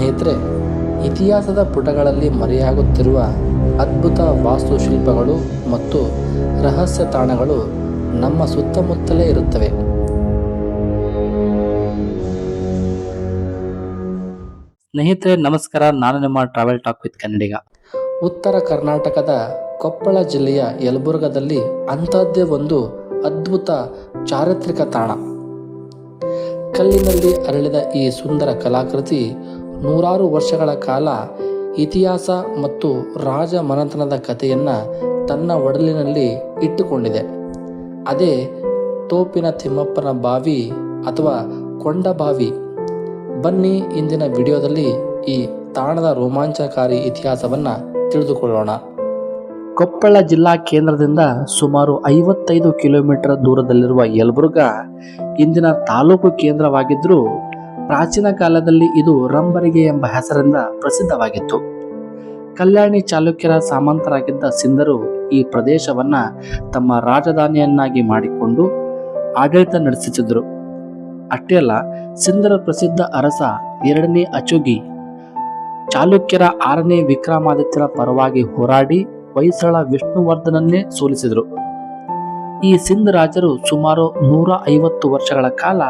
ಸ್ನೇಹಿತರೆ, ಇತಿಹಾಸದ ಪುಟಗಳಲ್ಲಿ ಮರೆಯಾಗುತ್ತಿರುವ ಅದ್ಭುತ ವಾಸ್ತುಶಿಲ್ಪಗಳು ಮತ್ತು ರಹಸ್ಯ ತಾಣಗಳು ನಮ್ಮ ಸುತ್ತಮುತ್ತಲೇ ಇರುತ್ತವೆ. ಸ್ನೇಹಿತರೆ ನಮಸ್ಕಾರ, ನಾನು ನಿಮ್ಮ ಟ್ರಾವೆಲ್ ಟಾಕ್ ವಿತ್ ಕನ್ನಡಿಗ. ಉತ್ತರ ಕರ್ನಾಟಕದ ಕೊಪ್ಪಳ ಜಿಲ್ಲೆಯ ಯಲಬುರ್ಗದಲ್ಲಿ ಅಂಥದ್ದೇ ಒಂದು ಅದ್ಭುತ ಚಾರಿತ್ರಿಕ ತಾಣ. ಕಲ್ಲಿನಲ್ಲಿ ಅರಳಿದ ಈ ಸುಂದರ ಕಲಾಕೃತಿ ನೂರಾರು ವರ್ಷಗಳ ಕಾಲ ಇತಿಹಾಸ ಮತ್ತು ರಾಜ ಮನೆತನದ ಕಥೆಯನ್ನು ತನ್ನ ಒಡಲಿನಲ್ಲಿ ಇಟ್ಟುಕೊಂಡಿದೆ. ಅದೇ ತೋಪಿನ ತಿಮ್ಮಪ್ಪನ ಬಾವಿ ಅಥವಾ ಕೊಂಡಬಾವಿ. ಬನ್ನಿ ಇಂದಿನ ವಿಡಿಯೋದಲ್ಲಿ ಈ ತಾಣದ ರೋಮಾಂಚಕಾರಿ ಇತಿಹಾಸವನ್ನು ತಿಳಿದುಕೊಳ್ಳೋಣ. ಕೊಪ್ಪಳ ಜಿಲ್ಲಾ ಕೇಂದ್ರದಿಂದ ಸುಮಾರು 55 ಕಿಲೋಮೀಟರ್ ದೂರದಲ್ಲಿರುವ ಯಲಬುರ್ಗ ಇಂದಿನ ತಾಲೂಕು ಕೇಂದ್ರವಾಗಿದ್ದರೂ ಪ್ರಾಚೀನ ಕಾಲದಲ್ಲಿ ಇದು ರಂಬರಿಗೆ ಎಂಬ ಹೆಸರಿಂದ ಪ್ರಸಿದ್ಧವಾಗಿತ್ತು. ಕಲ್ಯಾಣಿ ಚಾಲುಕ್ಯರ ಸಾಮಂತರಾಗಿದ್ದ ಸಿಂಧರು ಈ ಪ್ರದೇಶವನ್ನು ತಮ್ಮ ರಾಜಧಾನಿಯನ್ನಾಗಿ ಮಾಡಿಕೊಂಡು ಆಡಳಿತ ನಡೆಸುತ್ತಿದ್ದರು. ಅಷ್ಟೇ ಅಲ್ಲ, ಸಿಂಧರ ಪ್ರಸಿದ್ಧ ಅರಸ 2ನೇ ಅಚೋಗಿ ಚಾಲುಕ್ಯರ 6ನೇ ವಿಕ್ರಮಾದಿತ್ಯನ ಪರವಾಗಿ ಹೋರಾಡಿ ಹೊಯ್ಸಳ ವಿಷ್ಣುವರ್ಧನನ್ನೇ ಸೋಲಿಸಿದರು. ಈ ಸಿಂಧ್ ರಾಜರು ಸುಮಾರು 150 ವರ್ಷಗಳ ಕಾಲ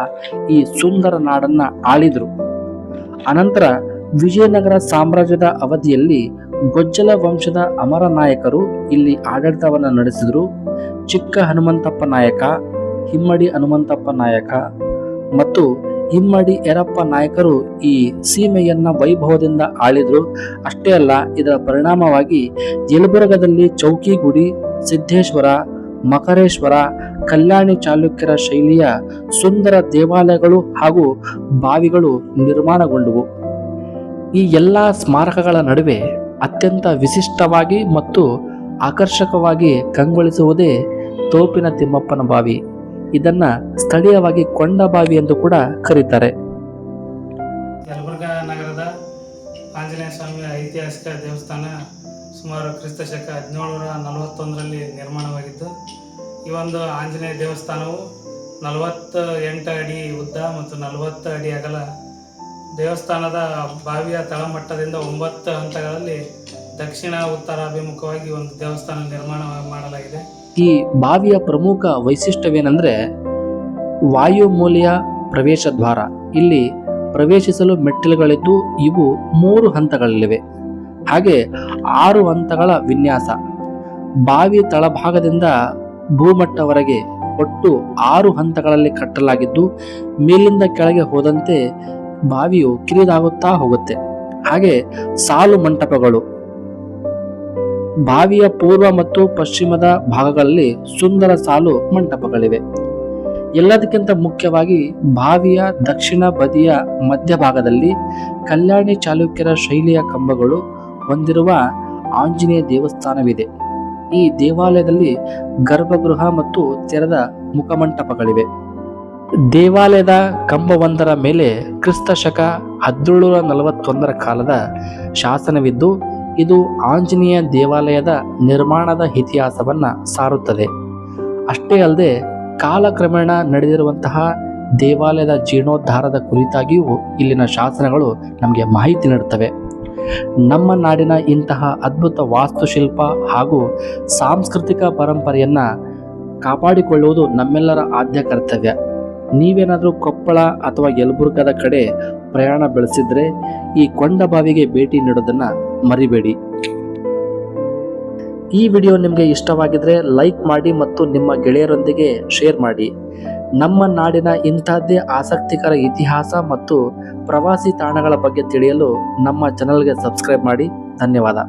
ಈ ಸುಂದರ ನಾಡನ್ನ ಆಳಿದರು. ಅನಂತರ ವಿಜಯನಗರ ಸಾಮ್ರಾಜ್ಯದ ಅವಧಿಯಲ್ಲಿ ಗೊಜ್ಜಲ ವಂಶದ ಅಮರ ನಾಯಕರು ಇಲ್ಲಿ ಆಡಳಿತವನ್ನು ನಡೆಸಿದರು. ಚಿಕ್ಕ ಹನುಮಂತಪ್ಪ ನಾಯಕ, ಹಿಮ್ಮಡಿ ಹನುಮಂತಪ್ಪ ನಾಯಕ ಮತ್ತು ಹಿಮ್ಮಡಿ ಯರಪ್ಪ ನಾಯಕರು ಈ ಸೀಮೆಯನ್ನ ವೈಭವದಿಂದ ಆಳಿದ್ರು. ಅಷ್ಟೇ ಅಲ್ಲ, ಇದರ ಪರಿಣಾಮವಾಗಿ ಯಲಬುರ್ಗದಲ್ಲಿ ಚೌಕಿಗುಡಿ, ಸಿದ್ದೇಶ್ವರ, ಮಕರೇಶ್ವರ, ಕಲ್ಯಾಣಿ ಚಾಲುಕ್ಯರ ಶೈಲಿಯ ಸುಂದರ ದೇವಾಲಯಗಳು ಹಾಗೂ ಬಾವಿಗಳು ನಿರ್ಮಾಣಗೊಂಡವು. ಈ ಎಲ್ಲ ಸ್ಮಾರಕಗಳ ನಡುವೆ ಅತ್ಯಂತ ವಿಶಿಷ್ಟವಾಗಿ ಮತ್ತು ಆಕರ್ಷಕವಾಗಿ ಕಂಗೊಳಿಸುವುದೇ ತೋಪಿನ ತಿಮ್ಮಪ್ಪನ ಬಾವಿ. ಇದನ್ನ ಸ್ಥಳೀಯವಾಗಿ ಕೊಂಡಬಾವಿ ಎಂದು ಕೂಡ ಕರೀತಾರೆ. ಯಲಬುರ್ಗಾ ನಗರದ ಆಂಜನೇಯ ಸ್ವಾಮಿಯ ಐತಿಹಾಸಿಕ ದೇವಸ್ಥಾನ ಸುಮಾರು ಕ್ರಿಸ್ತ ಶಕ 1741ರಲ್ಲಿ ನಿರ್ಮಾಣವಾಗಿದ್ದು, ಈ ಒಂದು ಆಂಜನೇಯ ದೇವಸ್ಥಾನವು 48 ಅಡಿ ಉದ್ದ ಮತ್ತು 40 ಅಡಿ ಅಗಲ. ದೇವಸ್ಥಾನದ ಬಾವಿಯ ತಳಮಟ್ಟದಿಂದ 9 ಹಂತಗಳಲ್ಲಿ ದಕ್ಷಿಣ ಉತ್ತರ ಅಭಿಮುಖವಾಗಿ ಒಂದು ದೇವಸ್ಥಾನ ನಿರ್ಮಾಣ ಮಾಡಲಾಗಿದೆ. ಈ ಬಾವಿಯ ಪ್ರಮುಖ ವೈಶಿಷ್ಟ್ಯವೇನೆಂದರೆ ವಾಯುಮೂಲೆಯ ಪ್ರವೇಶ ದ್ವಾರ. ಇಲ್ಲಿ ಪ್ರವೇಶಿಸಲು ಮೆಟ್ಟಿಲುಗಳಿದ್ದು ಇವು 3 ಹಂತಗಳಲ್ಲಿವೆ. ಹಾಗೆ 6 ಹಂತಗಳ ವಿನ್ಯಾಸ. ಬಾವಿ ತಳಭಾಗದಿಂದ ಭೂಮಟ್ಟವರೆಗೆ ಒಟ್ಟು 6 ಹಂತಗಳಲ್ಲಿ ಕಟ್ಟಲಾಗಿದ್ದು, ಮೇಲಿಂದ ಕೆಳಗೆ ಹೋದಂತೆ ಬಾವಿಯು ಕಿರಿದಾಗುತ್ತಾ ಹೋಗುತ್ತೆ. ಹಾಗೆ ಸಾಲು ಮಂಟಪಗಳು ಬಾವಿಯ ಪೂರ್ವ ಮತ್ತು ಪಶ್ಚಿಮದ ಭಾಗಗಳಲ್ಲಿ ಸುಂದರ ಸಾಲು ಮಂಟಪಗಳಿವೆ. ಎಲ್ಲದಕ್ಕಿಂತ ಮುಖ್ಯವಾಗಿ ಬಾವಿಯ ದಕ್ಷಿಣ ಬದಿಯ ಮಧ್ಯಭಾಗದಲ್ಲಿ ಕಲ್ಯಾಣಿ ಚಾಲುಕ್ಯರ ಶೈಲಿಯ ಕಂಬಗಳು ಹೊಂದಿರುವ ಆಂಜನೇಯ ದೇವಸ್ಥಾನವಿದೆ. ಈ ದೇವಾಲಯದಲ್ಲಿ ಗರ್ಭಗೃಹ ಮತ್ತು ತೆರೆದ ಮುಖಮಂಟಪಗಳಿವೆ. ದೇವಾಲಯದ ಕಂಬವೊಂದರ ಮೇಲೆ ಕ್ರಿಸ್ತ ಶಕ 1741ರ ಕಾಲದ ಶಾಸನವಿದ್ದು, ಇದು ಆಂಜನೇಯ ದೇವಾಲಯದ ನಿರ್ಮಾಣದ ಇತಿಹಾಸವನ್ನ ಸಾರುತ್ತದೆ. ಅಷ್ಟೇ ಅಲ್ಲದೆ ಕಾಲಕ್ರಮೇಣ ನಡೆದಿರುವಂತಹ ದೇವಾಲಯದ ಜೀರ್ಣೋದ್ಧಾರದ ಕುರಿತಾಗಿಯೂ ಇಲ್ಲಿನ ಶಾಸನಗಳು ನಮಗೆ ಮಾಹಿತಿ ನೀಡುತ್ತವೆ. ನಮ್ಮ ನಾಡಿನ ಇಂತಹ ಅದ್ಭುತ ವಾಸ್ತುಶಿಲ್ಪ ಹಾಗೂ ಸಾಂಸ್ಕೃತಿಕ ಪರಂಪರೆಯನ್ನ ಕಾಪಾಡಿಕೊಳ್ಳುವುದು ನಮ್ಮೆಲ್ಲರ ಆದ್ಯ ಕರ್ತವ್ಯ. ನೀವೇನಾದರೂ ಕೊಪ್ಪಳ ಅಥವಾ ಯಲಬುರ್ಗದ ಕಡೆ ಪ್ರಯಾಣ ಬೆಳೆಸಿದ್ರೆ ಈ ಕೊಂಡಬಾವಿಗೆ ಭೇಟಿ ನೀಡೋದನ್ನ ಮರಿಬೇಡಿ. ಈ ವಿಡಿಯೋ ನಿಮಗೆ ಇಷ್ಟವಾಗಿದ್ರೆ ಲೈಕ್ ಮಾಡಿ ಮತ್ತು ನಿಮ್ಮ ಗೆಳೆಯರೊಂದಿಗೆ ಶೇರ್ ಮಾಡಿ. ನಮ್ಮ ನಾಡಿನ ಇಂತಹದ್ದೇ ಆಸಕ್ತಿಕರ ಇತಿಹಾಸ ಮತ್ತು ಪ್ರವಾಸಿ ತಾಣಗಳ ಬಗ್ಗೆ ತಿಳಿಯಲು ನಮ್ಮ ಚಾನೆಲ್ಗೆ ಸಬ್ಸ್ಕ್ರೈಬ್ ಮಾಡಿ. ಧನ್ಯವಾದ.